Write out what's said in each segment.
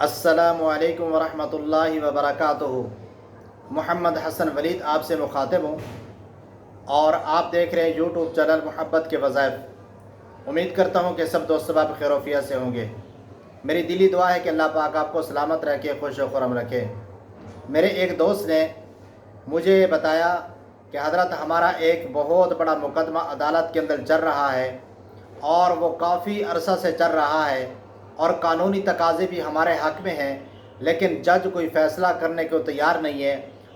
السلام علیکم ورحمۃ اللہ وبرکاتہ۔ محمد حسن ولید آپ سے مخاطب ہوں اور آپ دیکھ رہے ہیں یوٹیوب چینل محبت کے وظائف۔ امید کرتا ہوں کہ سب دوست احباب خیر و عافیت سے ہوں گے۔ میری دلی دعا ہے کہ اللہ پاک آپ کو سلامت رکھے، خوش و خرم رکھے۔ میرے ایک دوست نے مجھے بتایا کہ حضرت ہمارا ایک بہت بڑا مقدمہ عدالت کے اندر چل رہا ہے اور وہ کافی عرصہ سے چل رہا ہے اور قانونی تقاضے بھی ہمارے حق میں ہیں، لیکن جج کوئی فیصلہ کرنے کو تیار نہیں ہے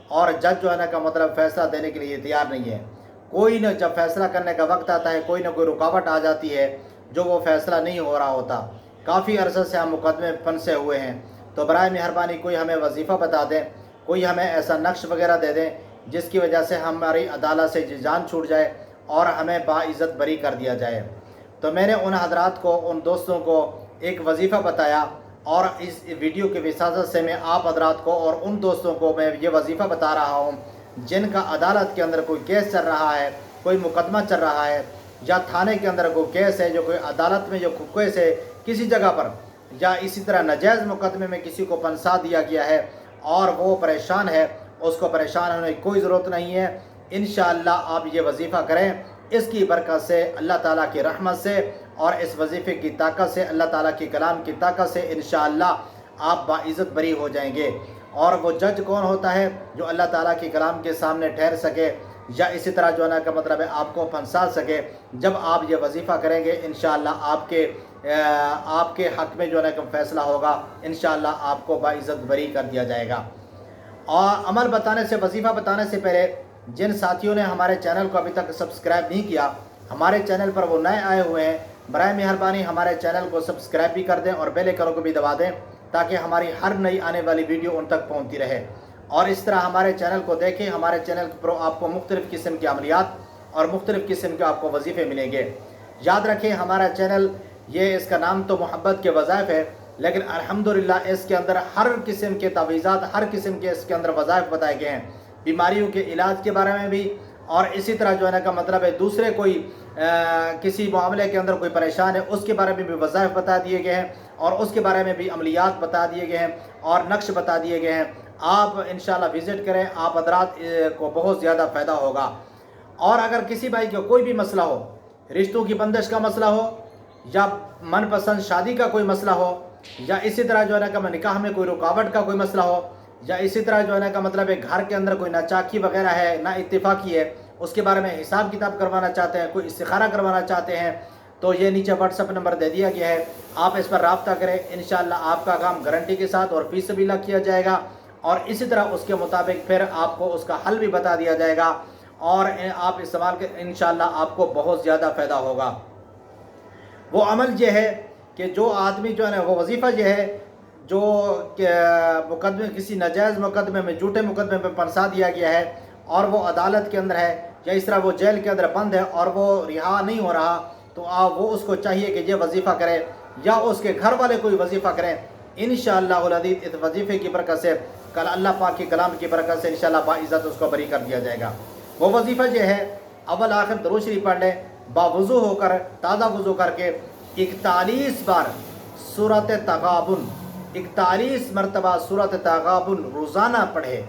اور جج جو ہے نا کا مطلب فیصلہ دینے کے لیے تیار نہیں ہے۔ کوئی نہ جب فیصلہ کرنے کا وقت آتا ہے کوئی نہ کوئی رکاوٹ آ جاتی ہے جو وہ فیصلہ نہیں ہو رہا ہوتا۔ کافی عرصہ سے ہم مقدمے پھنسے ہوئے ہیں، تو برائے مہربانی کوئی ہمیں وظیفہ بتا دیں، کوئی ہمیں ایسا نقش وغیرہ دے دیں جس کی وجہ سے ہماری عدالت سے جان چھوٹ جائے اور ہمیں باعزت بری کر دیا جائے۔ تو میں نے ان حضرات کو، ان دوستوں کو ایک وظیفہ بتایا اور اس ویڈیو کی وساطت سے میں آپ حضرات کو اور ان دوستوں کو میں یہ وظیفہ بتا رہا ہوں جن کا عدالت کے اندر کوئی کیس چل رہا ہے، کوئی مقدمہ چل رہا ہے، یا تھانے کے اندر کوئی کیس ہے، جو کوئی عدالت میں جو کیس ہے کسی جگہ پر، یا اسی طرح ناجائز مقدمے میں کسی کو پھنسا دیا گیا ہے اور وہ پریشان ہے، اس کو پریشان ہونے کی کوئی ضرورت نہیں ہے۔ انشاءاللہ آپ یہ وظیفہ کریں، اس کی برکت سے، اللہ تعالیٰ کی رحمت سے اور اس وظیفے کی طاقت سے، اللہ تعالیٰ کے کلام کی طاقت سے انشاءاللہ آپ باعزت بری ہو جائیں گے۔ اور وہ جج کون ہوتا ہے؟ جو اللہ تعالیٰ کے کلام کے سامنے ٹھہر سکے یا اسی طرح جو ہے نا کا مطلب ہے آپ کو پھنسا سکے۔ جب آپ یہ وظیفہ کریں گے انشاءاللہ آپ کے حق میں جو ہے نا کہ فیصلہ ہوگا، انشاءاللہ آپ کو باعزت بری کر دیا جائے گا۔ اور عمل بتانے سے، وظیفہ بتانے سے پہلے جن ساتھیوں نے ہمارے چینل کو ابھی تک سبسکرائب نہیں کیا، ہمارے چینل پر وہ نئے آئے ہوئے ہیں، برائے مہربانی ہمارے چینل کو سبسکرائب بھی کر دیں اور بیل آئیکن کو بھی دبا دیں تاکہ ہماری ہر نئی آنے والی ویڈیو ان تک پہنچتی رہے۔ اور اس طرح ہمارے چینل کو دیکھیں، ہمارے چینل پر آپ کو مختلف قسم کے عملیات اور مختلف قسم کے آپ کو وظیفے ملیں گے۔ یاد رکھیں ہمارا چینل، اس کا نام تو محبت کے وظائف ہے، لیکن الحمدللہ اس کے اندر ہر قسم کے تعویذات، ہر قسم کے اس کے اندر وظائف بتائے گئے ہیں، بیماریوں کے علاج کے بارے میں بھی، اور اسی طرح جو ہے نا کا مطلب ہے دوسرے کوئی کسی معاملے کے اندر کوئی پریشان ہے اس کے بارے میں بھی وظائف بتا دیے گئے ہیں اور اس کے بارے میں بھی عملیات بتا دیے گئے ہیں اور نقش بتا دیے گئے ہیں۔ آپ انشاءاللہ وزٹ کریں، آپ حضرات کو بہت زیادہ فائدہ ہوگا۔ اور اگر کسی بھائی کو کوئی بھی مسئلہ ہو، رشتوں کی بندش کا مسئلہ ہو یا من پسند شادی کا کوئی مسئلہ ہو، یا اسی طرح جو ہے نا کہ نکاح میں کوئی رکاوٹ کا کوئی مسئلہ ہو، یا اسی طرح جو ہے نا کا مطلب ہے گھر کے اندر کوئی ناچاکی وغیرہ ہے، نا اتفاقی ہے، اس کے بارے میں حساب کتاب کروانا چاہتے ہیں، کوئی استخارہ کروانا چاہتے ہیں، تو یہ نیچے واٹس ایپ نمبر دے دیا گیا ہے، آپ اس پر رابطہ کریں، انشاءاللہ آپ کا کام گارنٹی کے ساتھ اور فی سبیل اللہ کیا جائے گا، اور اسی طرح اس کے مطابق پھر آپ کو اس کا حل بھی بتا دیا جائے گا اور آپ استعمال کے انشاءاللہ آپ کو بہت زیادہ فائدہ ہوگا۔ وہ عمل یہ ہے کہ جو آدمی جو ہے نا، وہ وظیفہ یہ ہے جو مقدمے، کسی ناجائز مقدمے میں، جھوٹے مقدمے میں پھنسا دیا گیا ہے اور وہ عدالت کے اندر ہے یا اس طرح وہ جیل کے اندر بند ہے اور وہ رہا نہیں ہو رہا، تو وہ اس کو چاہیے کہ یہ وظیفہ کرے یا اس کے گھر والے کوئی وظیفہ کریں۔ انشاءاللہ العزیز اس وظیفے کی برکت سے، کل اللہ پاک کے کلام کی برکت سے انشاءاللہ باعزت اس کو بری کر دیا جائے گا۔ وہ وظیفہ یہ ہے، اول آخر درود شریف پڑھ لیں، باوضو ہو کر، تازہ وضو کر کے 41 بار سورۃ تغابن، 41 مرتبہ سورۃ تغابن روزانہ پڑھے،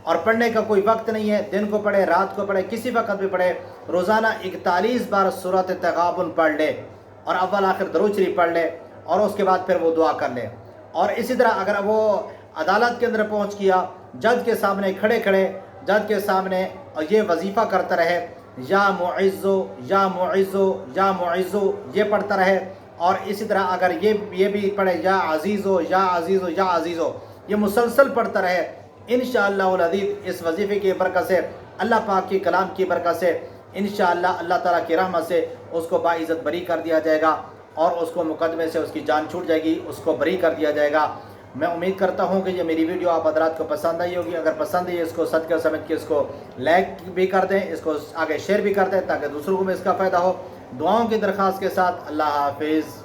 اور پڑھنے کا کوئی وقت نہیں ہے، دن کو پڑھے، رات کو پڑھے، کسی وقت بھی پڑھے، روزانہ 41 بار سورۃ تغابن پڑھ لے اور اول آخر درود شریف پڑھ لے اور اس کے بعد پھر وہ دعا کر لے۔ اور اسی طرح اگر وہ عدالت کے اندر پہنچ گیا، جج کے سامنے کھڑے کھڑے جج کے سامنے یہ وظیفہ کرتا رہے، یا معزو یا معزو یا معزو، یہ پڑھتا رہے، اور اسی طرح اگر یہ بھی پڑھے یا عزیزو یا عزیزو یا عزیزو، یہ مسلسل پڑھتا رہے، انشاءاللہ العزیز اس وظیفے کی برکت سے، اللہ پاک کی کلام کی برکت سے انشاءاللہ اللہ تعالیٰ کی رحمت سے اس کو باعزت بری کر دیا جائے گا اور اس کو مقدمے سے اس کی جان چھوٹ جائے گی، اس کو بری کر دیا جائے گا۔ میں امید کرتا ہوں کہ یہ میری ویڈیو آپ حضرات کو پسند آئی ہوگی۔ اگر پسند ہے اس کو صدقہ سمجھ کے اس کو لائک بھی کر دیں، اس کو آگے شیئر بھی کر دیں تاکہ دوسروں کو بھی اس کا فائدہ ہو۔ دعاؤں کی درخواست کے ساتھ اللہ حافظ۔